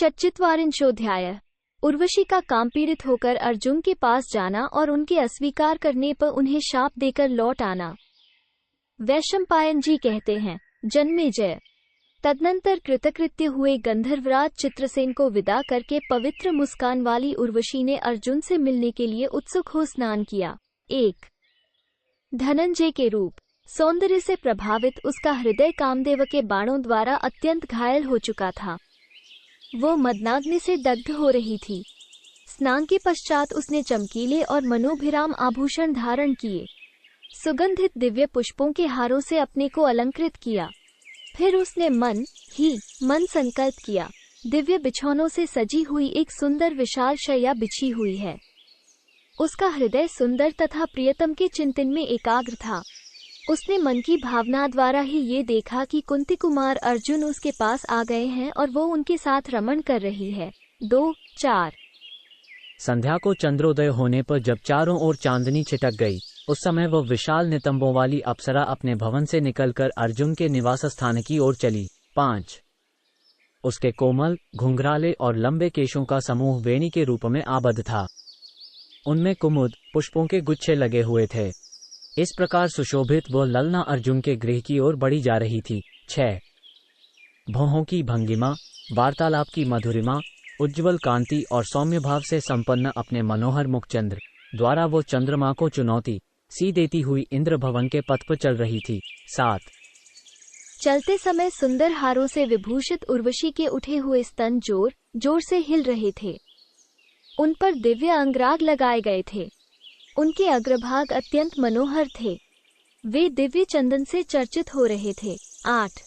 षट्चत्वारिंशोऽध्यायः। उर्वशी का काम पीड़ित होकर अर्जुन के पास जाना और उनके अस्वीकार करने पर उन्हें शाप देकर लौट आना। वैशंपायन जी कहते हैं, जन्मेजय तदनंतर कृतकृत्य हुए गंधर्वराज चित्रसेन को विदा करके पवित्र मुस्कान वाली उर्वशी ने अर्जुन से मिलने के लिए उत्सुक हो स्नान किया। एक धनंजय के रूप सौंदर्य से प्रभावित उसका हृदय कामदेव के बाणों द्वारा अत्यंत घायल हो चुका था। वो मदनाग्नि से दग्ध हो रही थी। स्नान के पश्चात उसने चमकीले और मनोभिराम आभूषण धारण किए, सुगंधित दिव्य पुष्पों के हारों से अपने को अलंकृत किया। फिर उसने मन संकल्प किया, दिव्य बिछौनों से सजी हुई एक सुंदर विशाल शैया बिछी हुई है। उसका हृदय सुंदर तथा प्रियतम के चिंतन में एकाग्र था। उसने मन की भावना द्वारा ही ये देखा कि कुंती कुमार अर्जुन उसके पास आ गए हैं और वो उनके साथ रमण कर रही है। 2-4 संध्या को चंद्रोदय होने पर जब चारों ओर चांदनी छिटक गई, उस समय वह विशाल नितंबों वाली अप्सरा अपने भवन से निकलकर अर्जुन के निवास स्थान की ओर चली। 5 उसके कोमल, घुंघराले और लंबे केशों का समूह वेणी के रूप में आबद्ध था। उनमें कुमुद पुष्पों के गुच्छे लगे हुए थे। इस प्रकार सुशोभित वह ललना अर्जुन के गृह की ओर बढ़ी जा रही थी। 6 भौहों की भंगिमा, वार्तालाप की मधुरिमा, उज्ज्वल कांति और सौम्य भाव से संपन्न अपने मनोहर मुखचंद्र द्वारा वो चंद्रमा को चुनौती सी देती हुई इंद्र भवन के पथ पर चल रही थी। 7 चलते समय सुंदर हारों से विभूषित उर्वशी के उठे हुए स्तन जोर जोर से हिल रहे थे। उन पर दिव्य अंगराग लगाए गए थे। उनके अग्रभाग अत्यंत मनोहर थे। वे दिव्य चंदन से चर्चित हो रहे थे। 8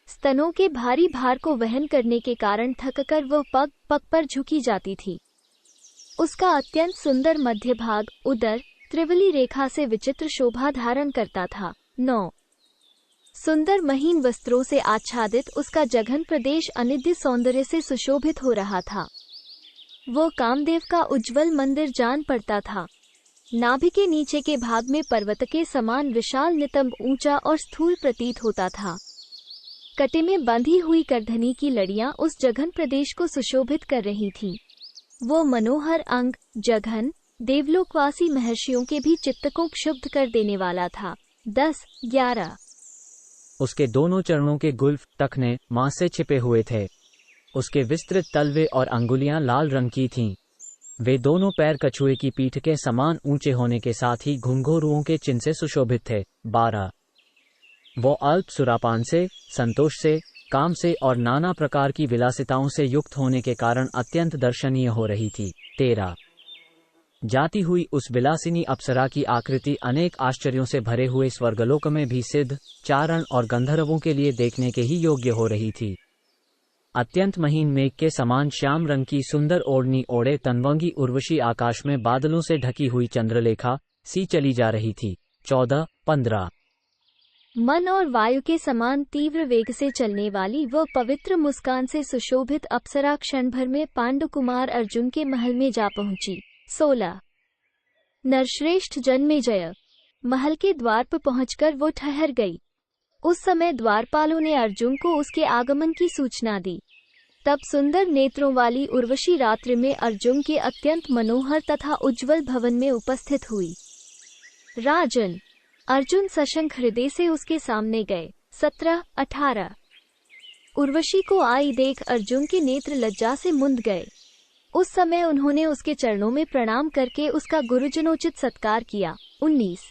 स्तनों के भारी भार को वहन करने के कारण थककर वह पग पग पर झुकी जाती थी। उसका अत्यंत सुंदर मध्य भाग उदर त्रिवली रेखा से विचित्र शोभा धारण करता था। 9 सुंदर महीन वस्त्रों से आच्छादित उसका जघन प्रदेश अनिद्य सौंदर्य से सुशोभित हो रहा था। वो कामदेव का उज्ज्वल मंदिर जान पड़ता था। नाभि के नीचे के भाग में पर्वत के समान विशाल नितंब ऊंचा और स्थूल प्रतीत होता था। कटे में बंधी हुई करधनी की लड़ियां उस जघन प्रदेश को सुशोभित कर रही थीं। वो मनोहर अंग जघन देवलोकवासी महर्षियों के भी चित्त को क्षुब्ध कर देने वाला था। 10-11 उसके दोनों चरणों के गुल्फ टखने मांस से छिपे हुए थे। उसके विस्तृत तलवे और अंगुलियां लाल रंग की थीं। वे दोनों पैर कछुए की पीठ के समान ऊंचे होने के साथ ही घुंघरूओं के चिन्ह से सुशोभित थे। 12 वो अल्प सुरापान से, संतोष से, काम से और नाना प्रकार की विलासिताओं से युक्त होने के कारण अत्यंत दर्शनीय हो रही थी। 13 जाती हुई उस विलासिनी अप्सरा की आकृति अनेक आश्चर्यों से भरे हुए स्वर्गलोक में भी सिद्ध, चारण और गंधर्वों के लिए देखने के ही योग्य हो रही थी। अत्यंत महीन मेघ के समान श्याम रंग की सुंदर ओढ़नी ओढ़े तनवंगी उर्वशी आकाश में बादलों से ढकी हुई चंद्रलेखा सी चली जा रही थी। 14-15 मन और वायु के समान तीव्र वेग से चलने वाली वह पवित्र मुस्कान से सुशोभित अप्सरा क्षण भर में पांडु कुमार अर्जुन के महल में जा पहुंची। 16 नरश्रेष्ठ जन्मेजय महल के द्वार पर पहुंचकर वो ठहर गई। उस समय द्वारपालों ने अर्जुन को उसके आगमन की सूचना दी। तब सुंदर नेत्रों वाली उर्वशी रात्रि में अर्जुन के अत्यंत मनोहर तथा उज्ज्वल भवन में उपस्थित हुई। राजन अर्जुन सशंक हृदय से उसके सामने गए। 17-18 उर्वशी को आई देख अर्जुन के नेत्र लज्जा से मुंद गए। उस समय उन्होंने उसके चरणों में प्रणाम करके उसका गुरुजनोचित सत्कार किया। 19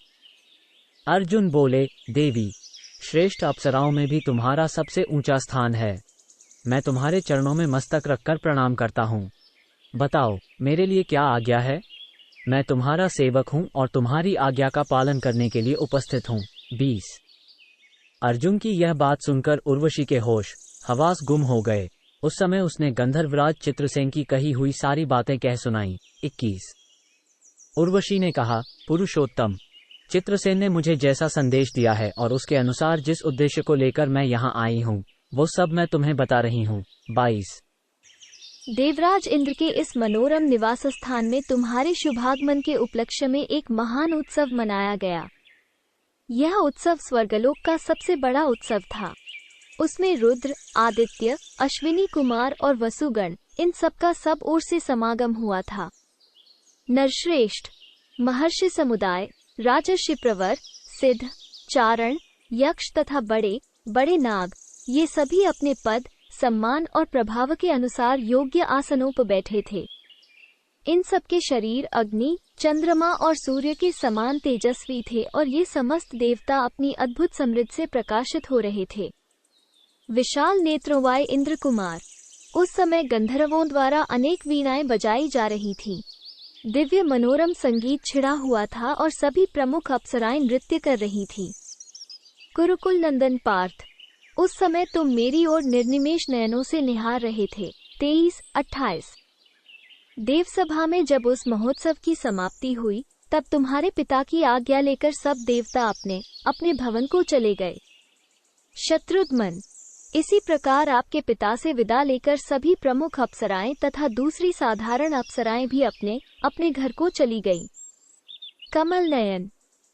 अर्जुन बोले, देवी श्रेष्ठ अप्सराओं में भी तुम्हारा सबसे ऊंचा स्थान है। मैं तुम्हारे चरणों में मस्तक रखकर प्रणाम करता हूँ। बताओ मेरे लिए क्या आज्ञा है। मैं तुम्हारा सेवक हूँ और तुम्हारी आज्ञा का पालन करने के लिए उपस्थित हूँ। 20 अर्जुन की यह बात सुनकर उर्वशी के होश हवास गुम हो गए। उस समय उसने गंधर्वराज चित्रसेन की कही हुई सारी बातें कह सुनाई। 21 उर्वशी ने कहा, पुरुषोत्तम चित्रसेन ने मुझे जैसा संदेश दिया है और उसके अनुसार जिस उद्देश्य को लेकर मैं यहाँ आई हूँ वो सब मैं तुम्हें बता रही हूँ। 22 देवराज इंद्र के इस मनोरम निवास स्थान में तुम्हारे शुभागमन के उपलक्ष्य में एक महान उत्सव मनाया गया। यह उत्सव स्वर्गलोक का सबसे बड़ा उत्सव था। उसमें रुद्र, आदित्य, अश्विनी कुमार और वसुगण, इन सबका सब ओर से समागम हुआ था। नरश्रेष्ठ, महर्षि समुदाय, राजर्षि प्रवर, सिद्ध, चारण, यक्ष तथा बड़े बड़े नाग, ये सभी अपने पद, सम्मान और प्रभाव के अनुसार योग्य आसनों पर बैठे थे। इन सबके शरीर अग्नि, चंद्रमा और सूर्य के समान तेजस्वी थे और ये समस्त देवता अपनी अद्भुत समृद्धि से प्रकाशित हो रहे थे। विशाल नेत्रों वाले इंद्र कुमार। उस समय गंधर्वों द्वारा अनेक वीणाएं बजाई जा रही थी। दिव्य मनोरम संगीत छिड़ा हुआ था और सभी प्रमुख अप्सराएं नृत्य कर रही थी। कुरुकुल नंदन पार्थ, उस समय तुम मेरी ओर निर्निमेष नयनों से निहार रहे थे। 23-28। देवसभा में जब उस महोत्सव की समाप्ति हुई, तब तुम्हारे पिता की आज्ञा लेकर सब देवता अपने अपने भवन को चले गए। शत्रुघ्न, इसी प्रकार आपके पिता से विदा लेकर सभी प्रमुख अप्सराएं तथा दूसरी साधारण अप्सराएं भी अपने अपने घर को चली गईं। कमल नयन,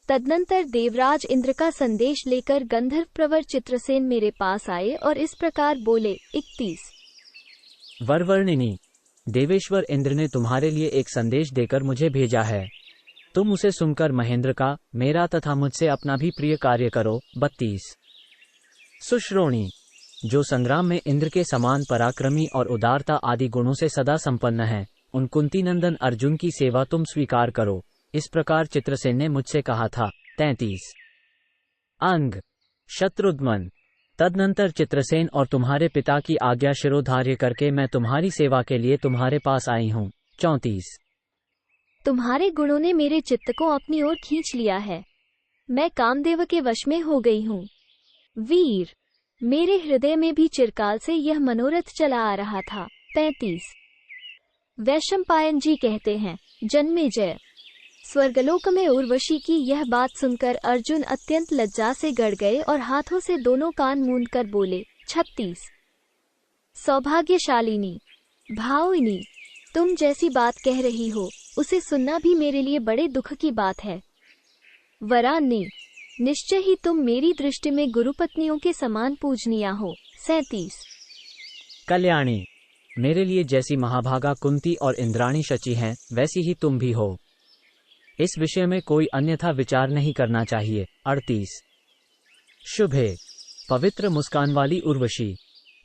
तदनंतर देवराज इंद्र का संदेश लेकर गंधर्व प्रवर चित्रसेन मेरे पास आए और इस प्रकार बोले। 31। वरवर्णिनी, देवेश्वर इंद्र ने तुम्हारे लिए एक संदेश देकर मुझे भेजा है। तुम उसे सुनकर महेंद्र का, मेरा तथा मुझसे अपना भी प्रिय कार्य करो। 32। सुश्रोणी, जो संग्राम में इंद्र के समान पराक्रमी और उदारता आदि गुणों से सदा संपन्न है, उन कुंती नंदन अर्जुन की सेवा तुम स्वीकार करो। इस प्रकार चित्रसेन ने मुझसे कहा था। 33। अंग, शत्रुघ्न, तदनंतर चित्रसेन और तुम्हारे पिता की आज्ञा शिरोधार्य करके मैं तुम्हारी सेवा के लिए तुम्हारे पास आई हूँ। 34। तुम्हारे गुणों ने मेरे चित्त को अपनी ओर खींच लिया है। मैं कामदेव के वश में हो गई हूँ। वीर, मेरे हृदय में भी चिरकाल से यह मनोरथ चला आ रहा था। 35। वैशंपायन जी कहते हैं, जन्मेजय, स्वर्गलोक में उर्वशी की यह बात सुनकर अर्जुन अत्यंत लज्जा से गड़ गए और हाथों से दोनों कान मूंदकर बोले। 36। सौभाग्यशालिनी, भाविनी, तुम जैसी बात कह रही हो उसे सुनना भी मेरे लिए बड़े दुख की बात है। वरान्नी, निश्चय ही तुम मेरी दृष्टि में गुरुपत्नियों के समान पूजनीय हो। 37। कल्याणी, मेरे लिए जैसी महाभागा कुंती और इंद्राणी शची हैं, वैसी ही तुम भी हो। इस विषय में कोई अन्यथा विचार नहीं करना चाहिए। 38। शुभे, पवित्र मुस्कान वाली उर्वशी,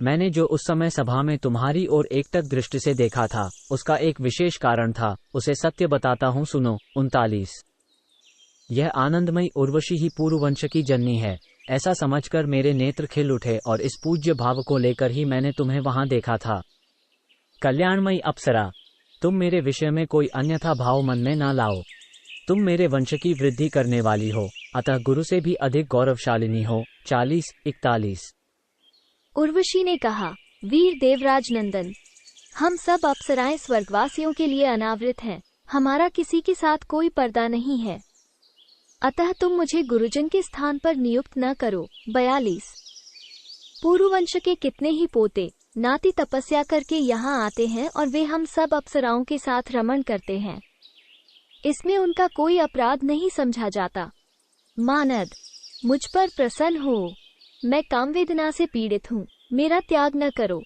मैंने जो उस समय सभा में तुम्हारी ओर एकटक दृष्टि से देखा था, उसका एक विशेष कारण था, उसे सत्य बताता हूँ, सुनो। 39। यह आनंदमयी उर्वशी ही पूर्ववंश की जननी है, ऐसा समझकर मेरे नेत्र खिल उठे और इस पूज्य भाव को लेकर ही मैंने तुम्हें वहां देखा था। कल्याणमयी अप्सरा, तुम मेरे विषय में कोई अन्यथा भाव मन में ना लाओ। तुम मेरे वंश की वृद्धि करने वाली हो, अतः गुरु से भी अधिक गौरवशालिनी हो। 40-41। उर्वशी ने कहा, वीर देवराज नंदन, हम सब अप्सराएं स्वर्गवासियों के लिए अनावृत हैं, हमारा किसी के साथ कोई पर्दा नहीं है, अतः तुम मुझे गुरुजन के स्थान पर नियुक्त न करो। 42। पूर्ववंश के कितने ही पोते नाती तपस्या करके यहाँ आते हैं और वे हम सब अप्सराओं के साथ रमण करते हैं, इसमें उनका कोई अपराध नहीं समझा जाता। मानद, मुझ पर प्रसन्न हो, मैं कामवेदना से पीड़ित हूँ, मेरा त्याग न करो।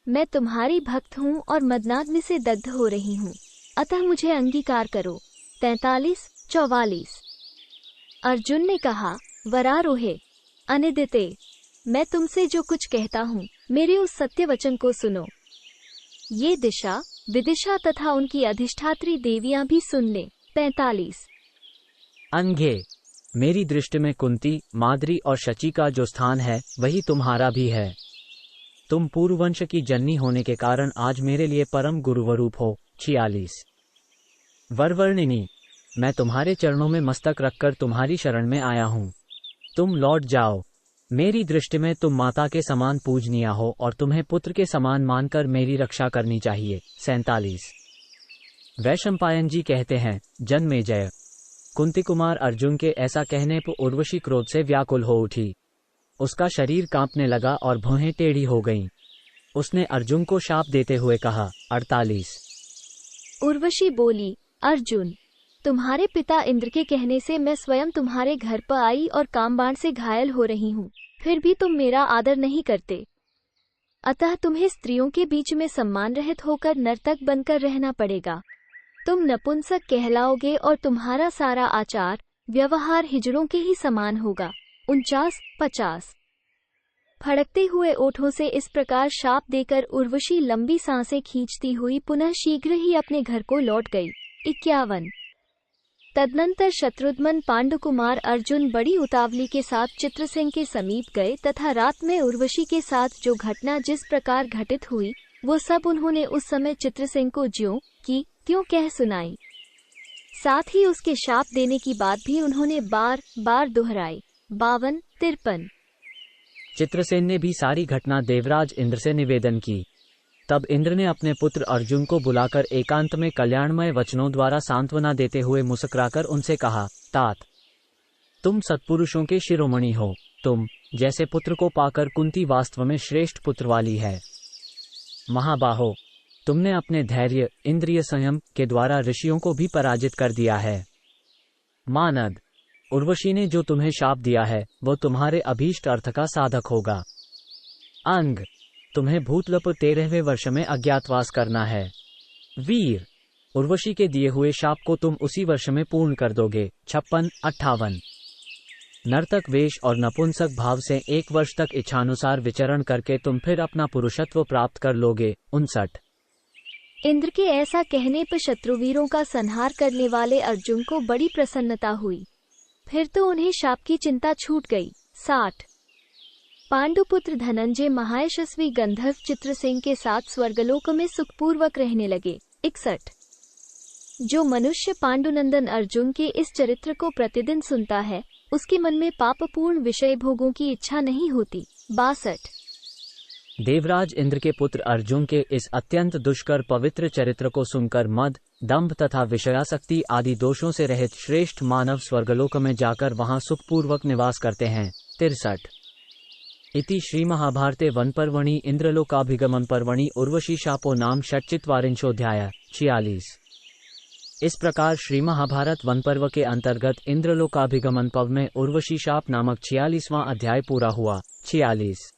मैं तुम्हारी भक्त हूँ और मदनाग्नि से दग्ध हो रही हूँ, अतः मुझे अंगीकार करो। 43-44। अर्जुन ने कहा, वरारोहे, अनिदिते, मैं तुमसे जो कुछ कहता हूँ, मेरे उस सत्य वचन को सुनो। ये दिशा विदिशा तथा उनकी अधिष्ठात्री देवियां भी सुन ले। 45। अंघे, मेरी दृष्टि में कुंती, माद्री और शची का जो स्थान है वही तुम्हारा भी है। तुम पूर्ववंश की जननी होने के कारण आज मेरे लिए परम गुरुवरूप हो। 46। वरवर्णिनी, मैं तुम्हारे चरणों में मस्तक रखकर तुम्हारी शरण में आया हूँ, तुम लौट जाओ। मेरी दृष्टि में तुम माता के समान पूजनीय हो और तुम्हें पुत्र के समान मानकर मेरी रक्षा करनी चाहिए। 47। वैशंपायन जी कहते हैं, जन्मेजय, कुंती कुमार अर्जुन के ऐसा कहने पर उर्वशी क्रोध से व्याकुल हो उठी। उसका शरीर कांपने लगा और भौहें टेढ़ी हो गईं। उसने अर्जुन को शाप देते हुए कहा। 48। उर्वशी बोली, अर्जुन, तुम्हारे पिता इंद्र के कहने से मैं स्वयं तुम्हारे घर पर आई और कामबाण से घायल हो रही हूँ। फिर भी तुम मेरा आदर नहीं करते, अतः तुम्हें स्त्रियों के बीच में सम्मान रहित होकर नर्तक बनकर रहना पड़ेगा। तुम नपुंसक कहलाओगे और तुम्हारा सारा आचार व्यवहार हिजड़ों के ही समान होगा। 49-50। फड़कते हुए ओठों से इस प्रकार शाप देकर उर्वशी लंबी सांसें खींचती हुई पुनः शीघ्र ही अपने घर को लौट गई। 51। तदनंतर शत्रुघ्न पांडुकुमार अर्जुन बड़ी उतावली के साथ चित्रसेन के समीप गए तथा रात में उर्वशी के साथ जो घटना जिस प्रकार घटित हुई वो सब उन्होंने उस समय चित्रसेन को ज्यों की त्यों कह सुनाई। साथ ही उसके शाप देने की बात भी उन्होंने बार बार दोहराई। 52-53। चित्रसेन ने भी सारी घटना देवराज इंद्र से निवेदन की। तब इंद्र ने अपने पुत्र अर्जुन को बुलाकर एकांत में कल्याणमय वचनों द्वारा सांत्वना देते हुए मुस्कुराकर उनसे कहा, तात, तुम सत्पुरुषों के शिरोमणि हो। तुम जैसे पुत्र को पाकर कुंती वास्तव में श्रेष्ठ पुत्र वाली है। महाबाहो, तुमने अपने धैर्य इंद्रिय संयम के द्वारा ऋषियों को भी पराजित कर दिया है। मानद, उर्वशी ने जो तुम्हें शाप दिया है वो तुम्हारे अभीष्ट अर्थ का साधक होगा। अंग, तुम्हें भूतलप 13वें वर्ष में अज्ञातवास करना है। वीर, उर्वशी के दिए हुए शाप को तुम उसी वर्ष में पूर्ण कर दोगे। 56-58। नर्तक वेश और नपुंसक भाव से 1 वर्ष तक इच्छानुसार विचरण करके तुम फिर अपना पुरुषत्व प्राप्त कर लोगे। 59। इंद्र के ऐसा कहने पर शत्रुवीरों का संहार करने वाले अर्जुन को बड़ी प्रसन्नता हुई। फिर तो उन्हें शाप की चिंता छूट गई। 60। पांडुपुत्र धनंजय महायशस्वी गंधर्व चित्रसेन के साथ स्वर्गलोक में सुखपूर्वक रहने लगे। 61। जो मनुष्य पांडुनंदन अर्जुन के इस चरित्र को प्रतिदिन सुनता है उसके मन में पापपूर्ण विषय भोगों की इच्छा नहीं होती। 62। देवराज इंद्र के पुत्र अर्जुन के इस अत्यंत दुष्कर पवित्र चरित्र को सुनकर मद, दंभ तथा विषयासक्ति आदि दोषों से रहित श्रेष्ठ मानव स्वर्गलोक में जाकर वहां सुखपूर्वक निवास करते हैं। 63। इति श्री महाभारते वन पर्वणि इंद्रलोकाभिगमन पर्वणि उर्वशी शापो नाम षट्चित्वारिंशोऽध्याय। 46। इस प्रकार श्री महाभारत वन पर्व के अंतर्गत इंद्रलोकाभिगमन पर्व में उर्वशी शाप नामक 46वां अध्याय पूरा हुआ। 46।